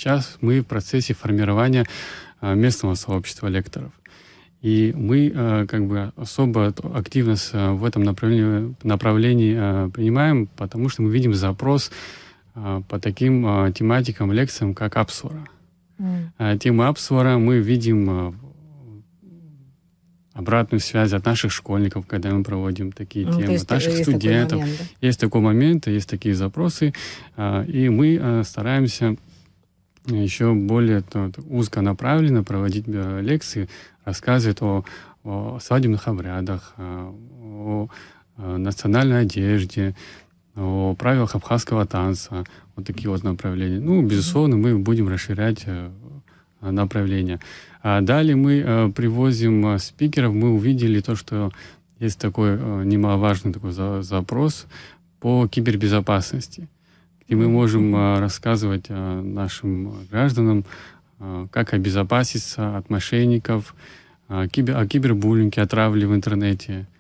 сейчас мы в процессе формирования местного сообщества лекторов. И мы как бы особо активно в этом направлении принимаем, потому что мы видим запрос по таким тематикам, лекциям, как Апсвара. Тема Апсвара мы видим обратную связь от наших школьников, когда мы проводим такие темы, от наших студентов. Момент, да? Есть такой момент, есть такие запросы, и мы стараемся еще более узконаправленно проводить лекции, рассказывать о свадебных обрядах, о национальной одежде, о правилах абхазского танца, вот такие вот направления. Ну, безусловно, мы будем расширять направления. А далее мы привозим спикеров, мы увидели то, что есть такой немаловажный такой запрос по кибербезопасности, где мы можем рассказывать нашим гражданам, как обезопаситься от мошенников, о кибербуллинге, о травле в интернете,